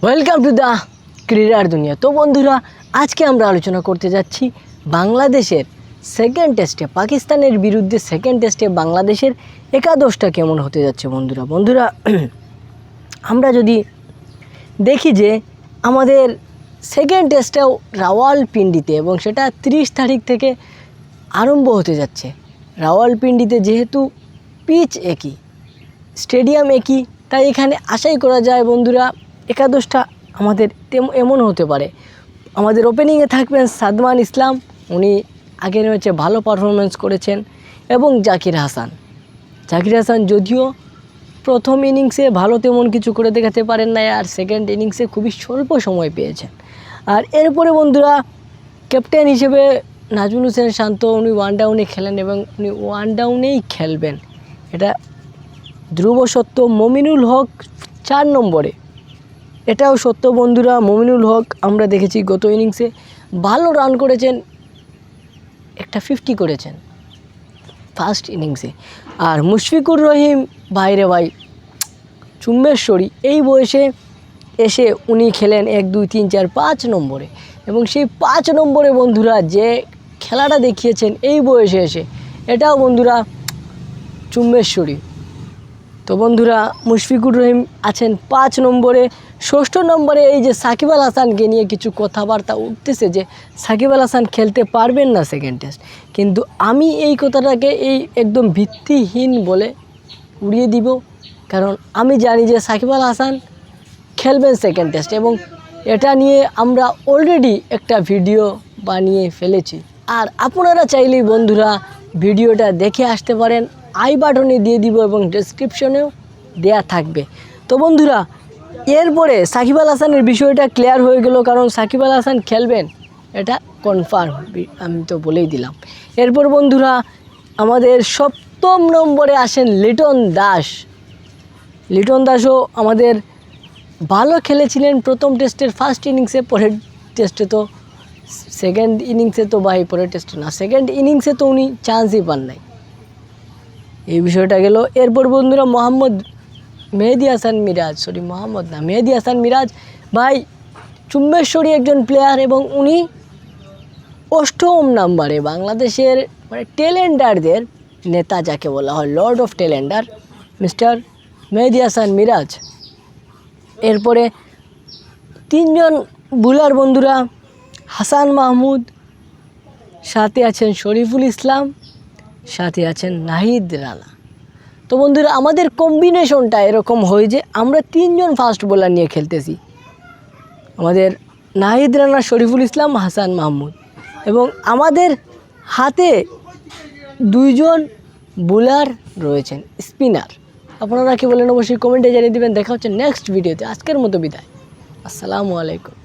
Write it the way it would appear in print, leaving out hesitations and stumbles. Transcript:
Welcome to the ক্রীড়ার দুনিয়া। তো বন্ধুরা, আজকে আমরা আলোচনা করতে যাচ্ছি বাংলাদেশের সেকেন্ড টেস্টে, পাকিস্তানের বিরুদ্ধে সেকেন্ড টেস্টে বাংলাদেশের একাদশটা কেমন হতে যাচ্ছে। বন্ধুরা আমরা যদি দেখি যে আমাদের সেকেন্ড টেস্টটাও রাওয়ালপিন্ডিতে, এবং সেটা 30 তারিখ থেকে আরম্ভ হতে যাচ্ছে। রাওয়ালপিন্ডিতে যেহেতু পিচ একই, স্টেডিয়াম একই, তাই এখানে আশাই করা যায় বন্ধুরা একাদশটা আমাদের এমন হতে পারে। আমাদের ওপেনিংয়ে থাকবেন সাদমান ইসলাম, উনি আগের ম্যাচে ভালো পারফরমেন্স করেছেন, এবং জাকির হাসান যদিও প্রথম ইনিংসে ভালো তেমন কিছু করে দেখাতে পারেন না, আর সেকেন্ড ইনিংসে খুবই স্বল্প সময় পেয়েছেন। আর এরপরে বন্ধুরা ক্যাপ্টেন হিসেবে নাজমুল হোসেন শান্ত, উনি ওয়ান ডাউনে খেলেন এবং উনি ওয়ান ডাউনেই খেলবেন, এটা ধ্রুব সত্য। মমিনুল হক 4 নম্বরে, এটাও সত্য বন্ধুরা। মমিনুল হক আমরা দেখেছি গত ইনিংসে ভালো রান করেছেন, একটা 50 করেছেন ফার্স্ট ইনিংসে। আর মুশফিকুর রহিম ভাই চুম্বেশ্বরী, এই বয়সে এসে উনি খেলেন 1, 2, 3, 4, 5 নম্বরে, এবং সেই 5 নম্বরে বন্ধুরা যে খেলাটা দেখিয়েছেন এই বয়সে এসে, এটাও বন্ধুরা চুম্বেশ্বরী। তো বন্ধুরা মুশফিকুর রহিম আছেন 5 নম্বরে। 6 নম্বরে এই যে সাকিব আল হাসানকে নিয়ে কিছু কথাবার্তা উঠতেছে যে সাকিব আল হাসান খেলতে পারবেন না সেকেন্ড টেস্ট, কিন্তু আমি এই কথাটাকে একদম ভিত্তিহীন বলে উড়িয়ে দিব, কারণ আমি জানি যে সাকিব আল হাসান খেলবেন সেকেন্ড টেস্ট, এবং এটা নিয়ে আমরা অলরেডি একটা ভিডিও বানিয়ে ফেলেছি। আর আপনারা চাইলেই বন্ধুরা ভিডিওটা দেখে আসতে পারেন, আই বাটনে দিয়ে দিব এবং ডেসক্রিপশনেও দেয়া থাকবে। তো বন্ধুরা এরপরে সাকিব আল হাসানের বিষয়টা ক্লিয়ার হয়ে গেল, কারণ সাকিব আল হাসান খেলবেন এটা কনফার্ম, আমি তো বলেই দিলাম। এরপর বন্ধুরা আমাদের 7ম নম্বরে আসেন লিটন দাসও আমাদের ভালো খেলেছিলেন প্রথম টেস্টের ফার্স্ট ইনিংসে, পরের টেস্টে তো সেকেন্ড ইনিংসে তো পরের টেস্টে না, সেকেন্ড ইনিংসে তো উনি চান্সই পান নাই, এই বিষয়টা গেল। এরপর বন্ধুরা মেহেদী হাসান মিরাজ ভাই চুম্বেশ্বরী একজন প্লেয়ার, এবং উনি 8ম নম্বরে বাংলাদেশের ট্যালেন্টারদের নেতা যাকে বলা হয়, লর্ড অফ ট্যালেন্টার মিস্টার মেহেদী হাসান মিরাজ। এরপরে 3 জন বোলার বন্ধুরা, হাসান মাহমুদ, সাথে আছেন শরীফুল ইসলাম, সাথে আছেন নাহিদ রানা। তো বন্ধুরা আমাদের কম্বিনেশনটা এরকম হয় যে আমরা 3 জন ফাস্ট বোলার নিয়ে খেলতেছি, আমাদের নাহিদ রানা, শরীফুল ইসলাম, হাসান মাহমুদ, এবং আমাদের হাতে 2 জন বোলার রয়েছেন স্পিনার। আপনারা কি বলেন অবশ্যই কমেন্টে জানিয়ে দেবেন। দেখা হচ্ছে নেক্সট ভিডিওতে। আজকের মতো বিদায়, আসসালামু আলাইকুম।